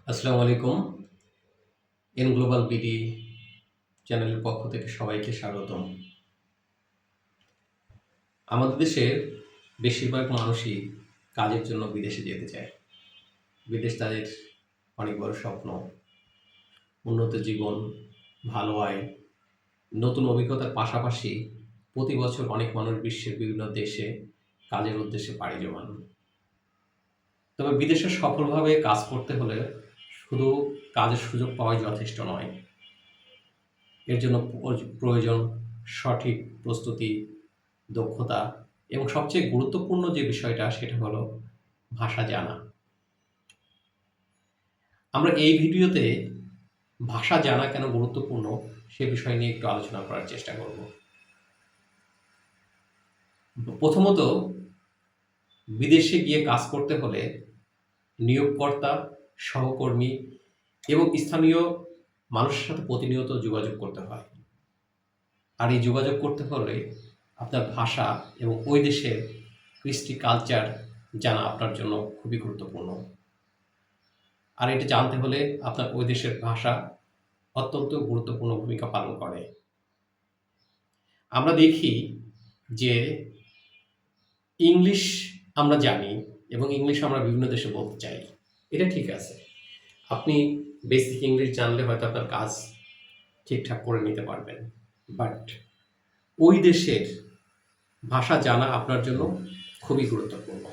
আসসালামু আলাইকুম। N global BD চ্যানেলের পক্ষ থেকে সবাইকে স্বাগতম। আমাদের দেশের বেশিরভাগ মানুষই কাজের জন্য বিদেশে যেতে চায়। বিদেশ তাদের অনেক বড় স্বপ্ন। উন্নত জীবন, ভালো আয়, নতুন অভিজ্ঞতার পাশাপাশি প্রতি বছর অনেক মানুষ বিশ্বের বিভিন্ন দেশে কাজের উদ্দেশ্যে পাড়ি জমান। তবে বিদেশে সফলভাবে কাজ করতে হলে শুধু কাজের সুযোগ পাওয়াই যথেষ্ট নয়। এর জন্য প্রয়োজন সঠিক প্রস্তুতি, দক্ষতা এবং সবচেয়ে গুরুত্বপূর্ণ যে বিষয়টা সেটা হলো ভাষা জানা। আমরা এই ভিডিওতে ভাষা জানা কেন গুরুত্বপূর্ণ সে বিষয় নিয়ে একটু আলোচনা করার চেষ্টা করব। প্রথমত, বিদেশে গিয়ে কাজ করতে হলে নিয়োগকর্তা, সহকর্মী এবং স্থানীয় মানুষের সাথে প্রতিনিয়ত যোগাযোগ করতে হয়। আর এই যোগাযোগ করতে হলে আপনার ভাষা এবং ওই দেশের কৃষ্টি কালচার জানা আপনার জন্য খুবই গুরুত্বপূর্ণ। আর এটা জানতে হলে আপনার ওই দেশের ভাষা অত্যন্ত গুরুত্বপূর্ণ ভূমিকা পালন করে। আমরা দেখি যে ইংলিশ আমরা জানি এবং ইংলিশ আমরা বিভিন্ন দেশে বলতে চাই। এটা ঠিক আছে। আপনি বেসিক ইংলিশ জানলে হয়তো আপনার কাজ ঠিকঠাক করে নিতে পারবেন। বাট ওই দেশের ভাষা জানা আপনার জন্য খুবই গুরুত্বপূর্ণ।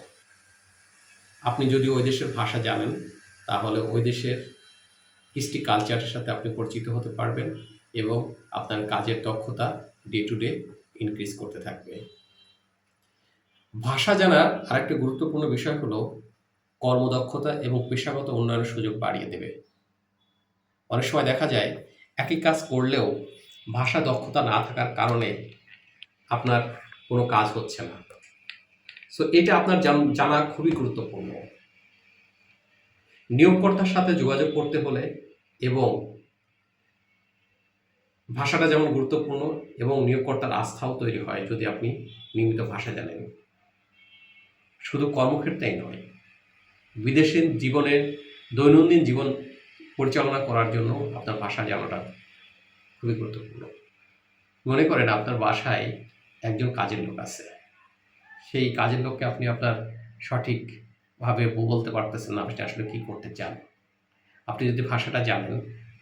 আপনি যদি ওই দেশের ভাষা জানেন তাহলে ওই দেশের কৃষ্টি কালচারের সাথে আপনি পরিচিত হতে পারবেন এবং আপনার কাজের দক্ষতা ডে টু ডে ইনক্রিজ করতে থাকবে। ভাষা জানার আরেকটা গুরুত্বপূর্ণ বিষয় হলো কর্মদক্ষতা এবং পেশাগত উন্নয়নের সুযোগ বাড়িয়ে দেবে। অনেক সময় দেখা যায় একই কাজ করলেও ভাষা দক্ষতা না থাকার কারণে আপনার কোনো কাজ হচ্ছে না। সো এটা আপনার জানা খুবই গুরুত্বপূর্ণ। নিয়োগকর্তার সাথে যোগাযোগ করতে হলে এবং ভাষাটা যেমন গুরুত্বপূর্ণ এবং নিয়োগকর্তার আস্থাও তৈরি হয় যদি আপনি নিয়মিত ভাষা জানেন। শুধু কর্মক্ষেত্রেই নয়, বিদেশে জীবনের দৈনন্দিন জীবন পরিচালনা করার জন্য আপনার ভাষা জানাটা খুবই গুরুত্বপূর্ণ। মনে করেন আপনার বাসায় একজন কাজের লোক আছে। সেই কাজের লোককে আপনি আপনার সঠিকভাবে বলতে পারতেছেন না আপনি আসলে কী করতে চান। আপনি যদি ভাষাটা জানেন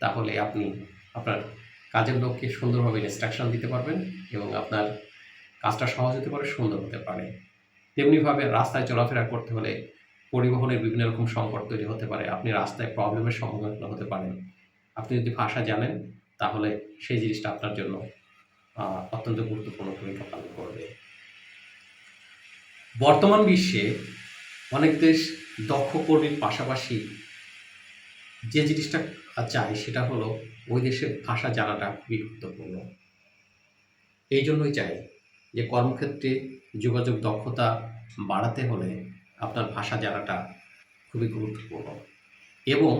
তাহলে আপনি আপনার কাজের লোককে সুন্দরভাবে ইনস্ট্রাকশন দিতে পারবেন এবং আপনার কাজটা সহজ হতে পারে, সুন্দর হতে পারে। তেমনিভাবে রাস্তায় চলাফেরা করতে হলে পরিবহনের বিভিন্ন রকম সংকট তৈরি হতে পারে। আপনি রাস্তায় প্রবলেমের সম্মুখীন হতে পারেন। আপনি যদি ভাষা জানেন তাহলে সেই জিনিসটা আপনার জন্য অত্যন্ত গুরুত্বপূর্ণ ভূমিকা পালন করবে। বর্তমান বিশ্বে অনেক দেশ দক্ষ কর্মীর পাশাপাশি যে জিনিসটা চাই সেটা হলো ওই দেশের ভাষা জানাটা খুবই গুরুত্বপূর্ণ। এই জন্যই চাই যে কর্মক্ষেত্রে যোগাযোগ দক্ষতা বাড়াতে হলে আপনার ভাষা জানাটা খুবই গুরুত্বপূর্ণ এবং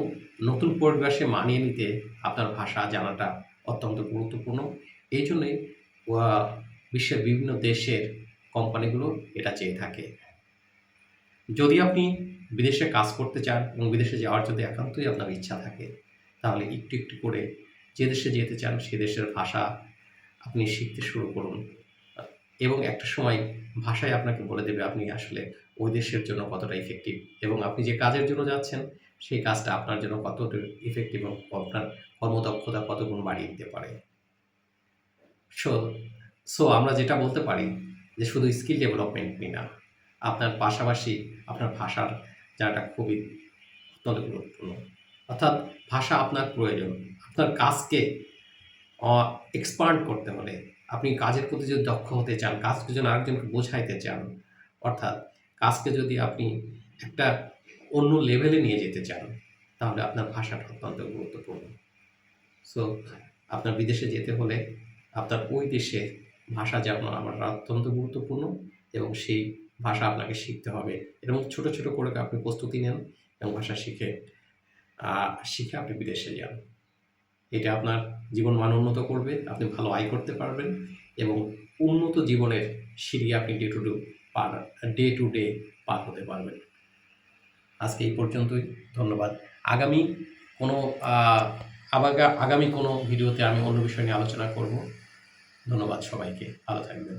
নতুন পরিবেশে মানিয়ে নিতে আপনার ভাষা জানাটা অত্যন্ত গুরুত্বপূর্ণ। এই জন্যই বিশ্বের বিভিন্ন দেশের কোম্পানিগুলো এটা চেয়ে থাকে। যদি আপনি বিদেশে কাজ করতে চান এবং বিদেশে যাওয়ার যদি একান্তই আপনার ইচ্ছা থাকে তাহলে একটু একটু করে যে দেশে যেতে চান সে দেশের ভাষা আপনি শিখতে শুরু করুন এবং একটা সময় ভাষায় আপনাকে বলে দেবে আপনি আসলে ওই দেশের জন্য কতটা ইফেক্টিভ এবং আপনি যে কাজের জন্য যাচ্ছেন সেই কাজটা আপনার জন্য কতটা ইফেক্টিভ এবং আপনার কর্মদক্ষতা কত গুণ বাড়িয়ে দিতে পারে। সো সো আমরা যেটা বলতে পারি যে শুধু স্কিল ডেভেলপমেন্টই না, আপনার পাশাপাশি আপনার ভাষার জানাটা খুবই অত্যন্ত গুরুত্বপূর্ণ। অর্থাৎ ভাষা আপনার প্রয়োজন। আপনার কাজকে এক্সপান্ড করতে হলে আপনি কাজের প্রতি যদি দক্ষ হতে চান, কাজকে যেন আরেকজনকে বোঝাইতে চান, অর্থাৎ কাজকে যদি আপনি একটা অন্য লেভেলে নিয়ে যেতে চান তাহলে আপনার ভাষাটা অত্যন্ত গুরুত্বপূর্ণ। সো আপনার বিদেশে যেতে হলে আপনার ওই দেশের ভাষা জানা আমার অত্যন্ত গুরুত্বপূর্ণ এবং সেই ভাষা আপনাকে শিখতে হবে এবং ছোট ছোট করে আপনি প্রস্তুতি নেন এবং ভাষা শিখে আপনি বিদেশে যান। এটা আপনার জীবন মান উন্নত করবে, আপনি ভালো আয় করতে পারবেন এবং উন্নত জীবনের সিঁড়ি আপনি ডে টু ডে পার হতে পারবেন। আজকে এই পর্যন্তই। ধন্যবাদ। আগামী কোনো আগামী কোনো ভিডিওতে আমি অন্য বিষয় নিয়ে আলোচনা করব। ধন্যবাদ সবাইকে। ভালো থাকবেন।